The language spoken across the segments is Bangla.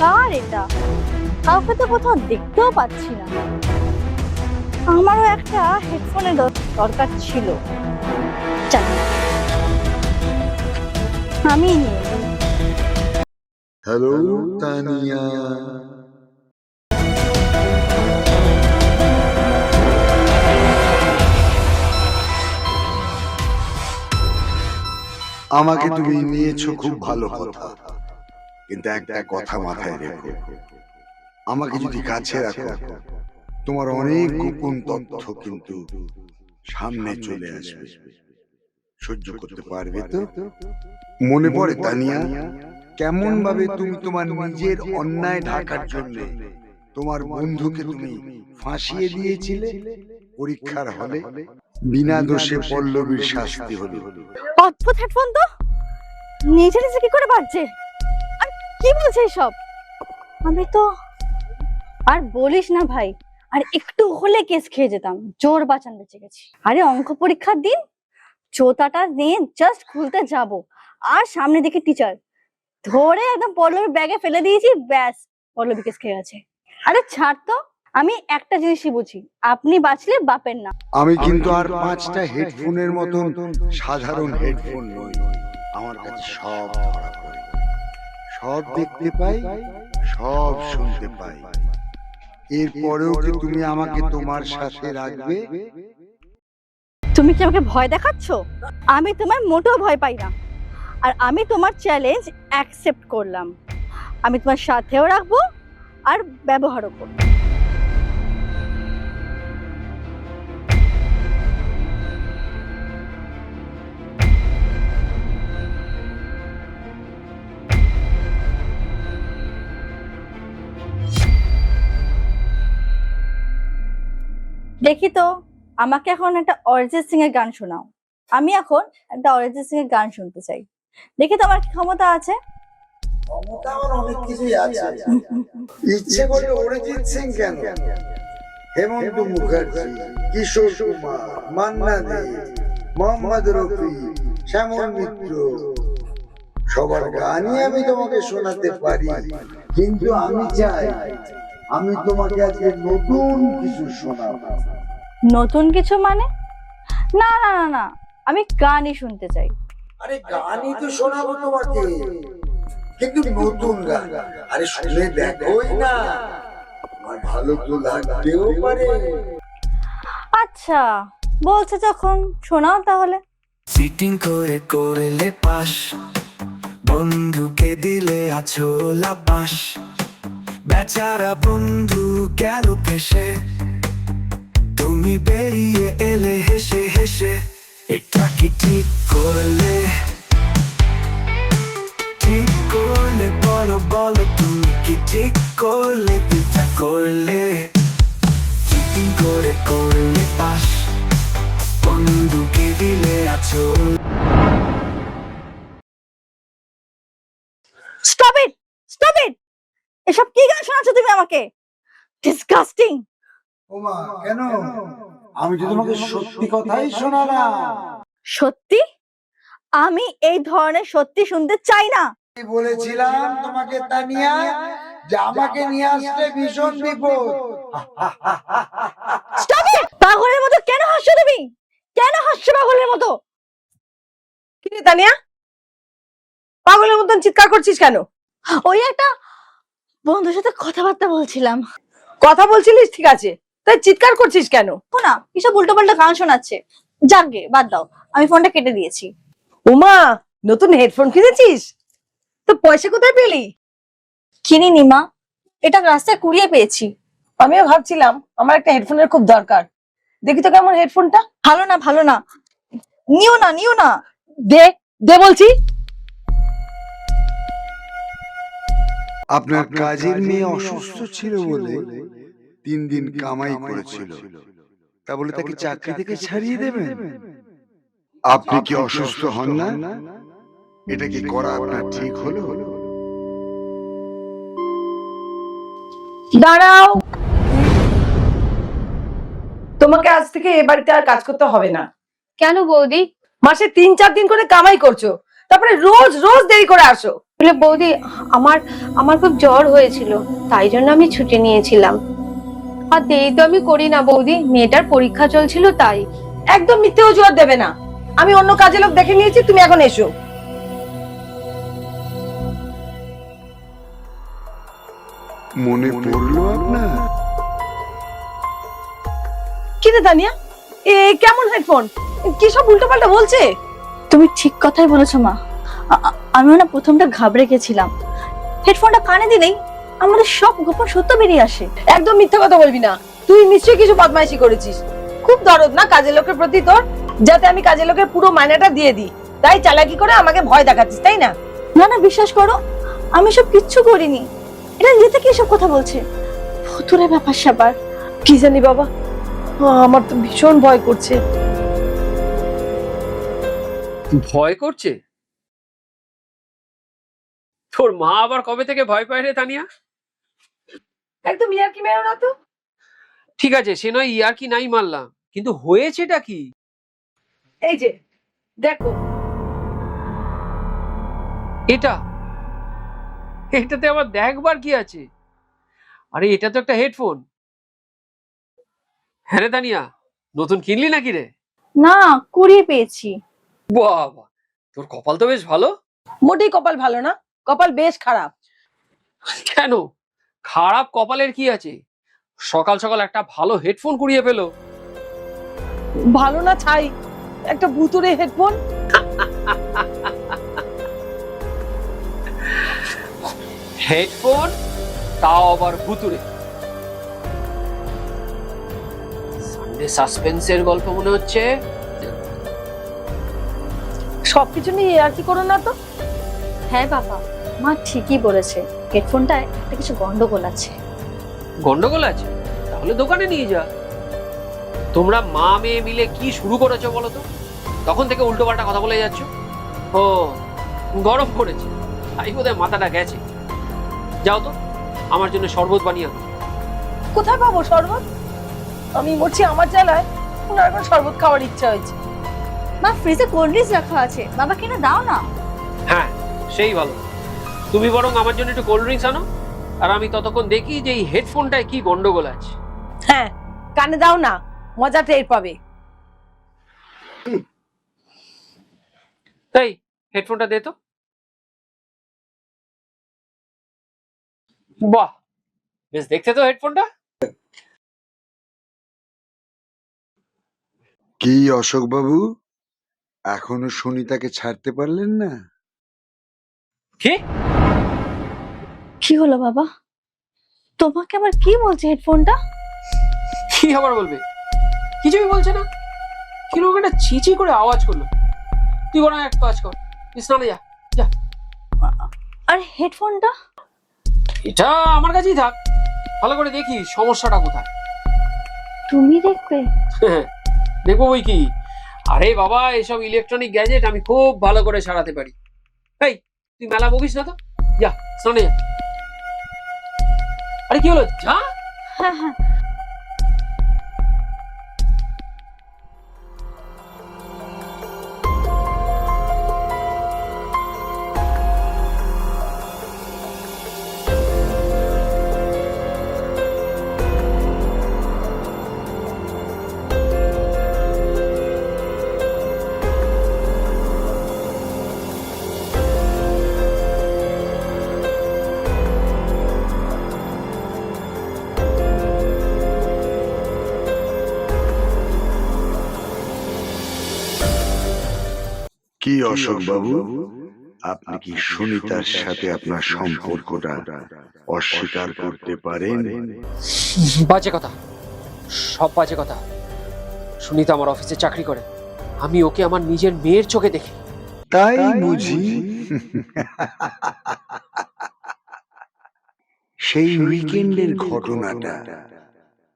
কার এটা? কাউকে তো কোথাও দেখতেও পাচ্ছি না। আমারও একটা হেডফোনের দরকার ছিল, জানি আমি নিয়ে নেব। হ্যালো তানিয়া, আমাকে তুমি নিয়েছো খুব ভালো কথা, কিন্তু একটা কথা মাথায় রেখো, আমাকে যদি কাছে রাখো তোমার অনেক গোপন তথ্য কিন্তু সামনে চলে আসবে। সহ্য করতে পারবে তো? মনে পড়ে তানিয়া, কেমন ভাবে তুমি তোমার নিজের অন্যায় ঢাকার জন্য তোমার বন্ধুকে তুমি ফাঁসিয়ে দিয়েছিলে পরীক্ষার হলে? বিনা দোষে পল্লবীর শাস্তি হলো। অদ্ভুত হেডফোন তো, নিজে নিজে কি করে বাজছে? আর কি বলছে সব? আমি তো আর বলিস না ভাই, আর একটু হলে কেস খেয়ে যেতাম। জোর বাঁচান বেঁচে গেছি। আরে অঙ্ক পরীক্ষার দিন জোতাটা নিয়ে জাস্ট খুলতে যাব, আর সামনে দেখে টিচার ধরে একদম পল্লবীর ব্যাগে ফেলে দিয়েছি, ব্যাস পল্লবী কেস খেয়ে গেছে। আরে ছাড় তো, আমি একটা জিনিসই বুঝি, আপনি বাঁচলে বাপের না। আমি কিন্তু আর 5টা হেডফোনের মতন সাধারণ হেডফোন নই। আমার কাছে সব ধরা পড়ে, সব দেখতে পাই, সব শুনতে পাই। এরপরেও কি তুমি আমাকে তোমার সাথে রাখবে? তুমি কি আমাকে ভয় দেখাচ্ছ? আমি তোমার মোটেও ভয় পাই না, আর আমি তোমার চ্যালেঞ্জ অ্যাকসেপ্ট করলাম। আমি তোমার সাথেও রাখবো আর ব্যবহারও করবো। দেখি তো, আমাকে এখন একটা অরিজিৎ সিং এর গান শোনাও। আমি এখন একটা অরিজিৎ সিং এর গান শুনতে চাই। দেখি তোমার কি ক্ষমতা আছে। ক্ষমতা আমার অনেক কিছুই আছে। ইচ্ছে করলে অরিজিৎ সিং কেন, হেমন্ত মুখার্জি, কিশোর কুমার, মান্না দে, মোহাম্মদ রফি, শ্যামল মিত্র, সবার গানই আমি তোমাকে শোনাতে পারি। কিন্তু আমি চাই আমি তোমাকে আজকে নতুন কিছু শোনাবো। নতুন কিছু মানে? না না না না, আমি গানই শুনতে চাই। আরে গানই তো শোনাবো তোমাকে, কিন্তু নতুন গান। আরে শুনে দেখোই না, আমার ভালো তো লাগতেও পারে। আচ্ছা বলছে যখন, শোনাও তাহলে। সিটিং করে করলে পাস, বন্ধুকে দিলে আছোলা বাস, বেচারা বন্ধু গেল ফেসে, তুমি বেরিয়ে এলে হেসে হেসে। এটা কি ঠিক করলে? ঠিক করলে বলো বলো, তুমি কি ঠিক করলে? পিঠা করলে চিটিং করে করলে পাস, বন্ধুকে দিলে আছোলা। Stop it, stop it! এসব কি গান শোনাচ্ছ তুমি আমাকে? ডিসগাস্টিং। ওমা কেন? আমি তো তোমাকে সত্যি কথাই শোনালাম। সত্যি? আমি এই ধরনের সত্যি শুনতে চাই না। আমি বলেছিলাম তোমাকে তানিয়া, যে আমাকে নিয়ে আসলে ভীষণ বিপদ। Stop it! পাগলের মতো কেন হাসছো তুমি? কেন হাসছো পাগলের মতো? কি রে তানিয়া, পাগলের মতন চিৎকার করছিস কেন? ওই একটা বন্ধুর সাথে কথাবার্তা বলছিলাম। কথা বলছিলিস ঠিক আছে, তাই চিৎকার করছিস কেন? না, কিসব উল্টো পাল্টা গান শোনাচ্ছে। যাকগে বাদ দাও, আমি ফোনটা কেটে দিয়েছি। উমা, নতুন হেডফোন কিনেছিস? তো পয়সা কোথায় পেলি? কিনিনি মা, এটা রাস্তায় কুড়িয়ে পেয়েছি। আমিও ভাবছিলাম আমার একটা হেডফোনের খুব দরকার। দেখি তো কেমন হেডফোনটা। ভালো না ভালো না, নিও না নিও না। দে দে বলছি। আপনার কাজের মেয়ে অসুস্থ ছিল বলে 3 দিন কামাই করেছিল, তা বলে তাকে চাকরি থেকে ছাড়িয়ে দেবেন? আপনি কি অসুস্থ হন না? এটা কি করা আপনার ঠিক হলো? দাঁড়াও, তোমাকে আজ থেকে এ বাড়িতে আর কাজ করতে হবে না। কেন বৌদি? মাসে 3-4 দিন করে কামাই করছো, তারপরে রোজ রোজ দেরি করে আসো। বলে বৌদি আমার আমার খুব জ্বর হয়েছিল, তাই জন্য আমি ছুটি নিয়েছিলাম। আর দেরি তো আমি করি না বৌদি, মেয়েটার পরীক্ষা চলছিল তাই। একদম মিথ্যে অজুহাত দেবে না। আমি অন্য কাজে লোক দেখে নিয়েছি, তুমি এখন এসো। মনে পড়লো আপনার? কি রে তানিয়া, এ কেমন হেডফোন? কি সব উল্টো পাল্টা বলছে? তুমি ঠিক কথাই বলেছো মা। আমিও না প্রথমটা ঘাবড়ে গেছিলাম। হেডফোনটা কানে দিলেই আমাদের সব গোপন সত্য বেরিয়ে আসে। একদম মিথ্যে কথা বলবি না। তুই নিশ্চয়ই কিছু বদমাইশি করেছিস। খুব দরদ না কাজের লোকের প্রতি তোর, যাতে আমি কাজের লোকের পুরো মাইনেটা দিয়ে দিই, তাই চালাকি করে আমাকে ভয় দেখাচ্ছিস, তাই না? না না, বিশ্বাস করো, আমি সব কিচ্ছু করিনি। এটা নিজে থেকে এসব কথা বলছে। ভুতুরে ব্যাপার স্যাপার। কি জানি বাবা, আমার তো ভীষণ ভয় করছে। ভয় করছে? তোর মা আবার কবে থেকে ভয় পায় রে তানিয়া? একদম ইয়ার্কি মেরো না তো। ঠিক আছে, সে নয় ইয়ার্কি নাই মানলাম, কিন্তু হয়েছেটা কি? এই যে দেখো, এটা এটাতে আবার দেখবার কি আছে? আরে এটা তো একটা হেডফোন। হ্যাঁ রে তানিয়া, নতুন কিনলি নাকি রে? না, কুড়িয়ে পেয়েছি। বাবা, তোর কপাল তো বেশ ভালো। মোটেই কপাল ভালো না, কপাল বেশ খারাপ। কেন? খারাপ কপালের কি আছে? সকাল সকাল একটা ভালো হেডফোন কুড়িয়ে পেলো। ভালো না ছাই, একটা ভুতুরে হেডফোন। হেডফোন, তাও আবার ভুতুরে। সানডে সাসপেন্সের গল্প মনে হচ্ছে। সবকিছু নিয়ে ইয়ার্কি করো না তো। হ্যাঁ বাবা, মা ঠিকই বলেছে, হেডফোনটায় একটা কিছু গন্ডগোল আছে। গন্ডগোল আছে? তাহলে দোকানে নিয়ে যা। তোমরা মা মেয়ে মিলে কি শুরু করেছো বলো তো? তখন থেকে উল্টো পাল্টা কথা বলে যাচ্ছ। ও, গরম পড়েছে তাই বোধহয় মাথাটা গেছে। যাও তো, আমার জন্য শরবত বানিয়ে আনো। কোথায় পাবো শরবত? আমি মরছি আমার জ্বালায়, ওনার এখন শরবত খাওয়ার ইচ্ছা হয়েছে। মা, ফ্রিজে কোল্ড ড্রিঙ্কস রাখা আছে, বাবা কিনে দাও না। হ্যাঁ, সেই ভালো। তুমি বরং আমার জন্য একটু কোল্ড ড্রিঙ্কস আনো, আর আমি ততক্ষণ দেখি যে এই হেডফোনটায় কি গন্ডগোল আছে। হ্যাঁ, কানে দাও না, মজা টের পাবে। তাই হেডফোনটা দে তো। বাহ, বেশ দেখতে তো হেডফোনটা। কি অশোক বাবু, এখনো সুনিতাকে ছাড়তে পারলেন না? কি? কি হলো বাবা? তোমাকে আবার কি বলছে হেডফোনটা? কি আবার বলবে? কিছুই বলছে না। কিরকম একটা চিচি করে আওয়াজ করলো। তুই বরং এক কাজ কর, স্নানে যা। যা। আর হেডফোনটা? এটা আমার কাছেই থাক, ভালো করে দেখি সমস্যাটা কোথায়। তুমি দেখবে? দেখবো বই কি। আরে বাবা, এসব ইলেকট্রনিক গ্যাজেট আমি খুব ভালো করে সারাতে পারি। এই, তুই মেলা বকিস না তো, যা স্নানে যা। আরে কি হলো, যা। হ্যাঁ হ্যাঁ। কি অশোক বাবু, আপনি কি সুনিতার সাথে আপনার সম্পর্কটা অস্বীকার করতে পারেন? বাজে কথা, সব বাজে কথা। সুনিতা আমার অফিসে চাকরি করে, আমি ওকে আমার নিজের মেয়ের চোখে দেখি। তাই বুঝি? সেই উইকেন্ডের ঘটনাটা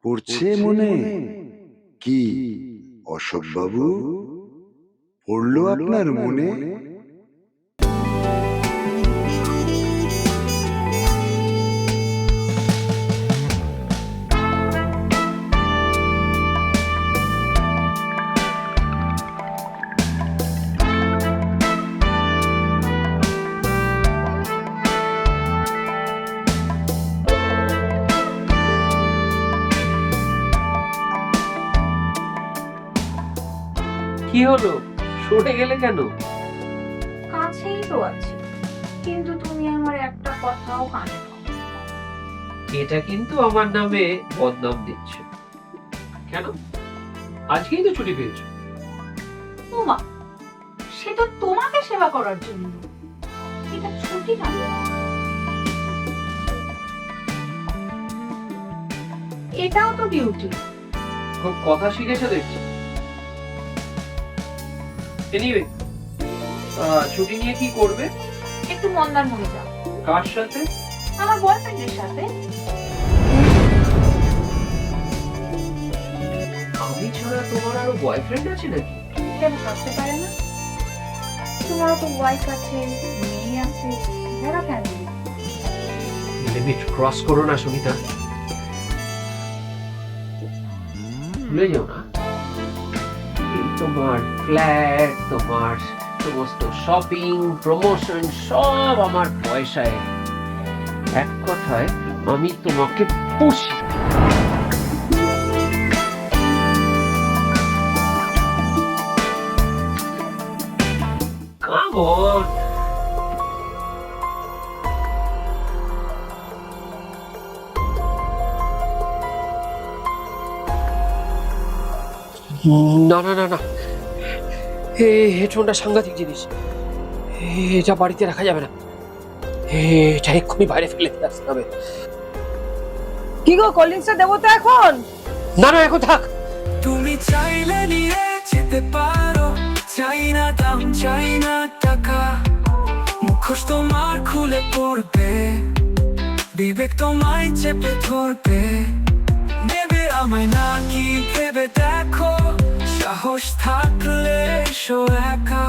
পড়ছে মনে? কি অশোক বাবু, পড়লো আপনার মনে? কি হলো, সরে গেলে কেন? কাছেই তো আছে, কিন্তু তুমি আমার একটা কথাও কানে দাও না। এটা কিন্তু আমার নামে বদনাম দিচ্ছে। কেন, আজকেই তো ছুটি পেয়েছো। ওমা, সে তো তোমাকে সেবা করার জন্য, এটা ছুটি না। এটাও তো ডিউটি। খুব কথা শিখেছো দেখছি। এনিওয়ে, ছুটি নিয়ে কি করবে? একটু মন্দারমণি যাও। কার সাথে? আমার বয়ফ্রেন্ডের সাথে। আমি ছাড়া তোমার আরো বয়ফ্রেন্ড আছে নাকি? কেন থাকতে পারে না? তোমারও তো ওয়াইফ আছে, মেয়ে আছে, বড় ফ্যামিলি। লিমিট ক্রস করো না সুমিতা, ভুলে যাও না এই তোমার ফ্ল্যাট, তোমার সমস্ত শপিং, প্রমোশন সব আমার পয়সায়। এক কথায় আমি তোমাকে পুষি। Come on. না না না না, এই হেডফোনটা সাংঘাতিক জিনিস, এটা বাড়িতে রাখা যাবে না, এটা এক্ষুনি বাইরে ফেলে দিয়ে আসতে হবে। কি গো, কোল্ড ড্রিঙ্কসটা দেবো তো এখন? না না, এখন থাক। তুমি চাইলে নিয়ে যেতে পারো, চাই না দাম, চাই না টাকা, মুখোশ তোমার খুলে পড়বে, বিবেক তোমায় চেপে ধরবে, নেবে আমায় না কি ভেবে দেখো, সাহস থাকলে এসো একা।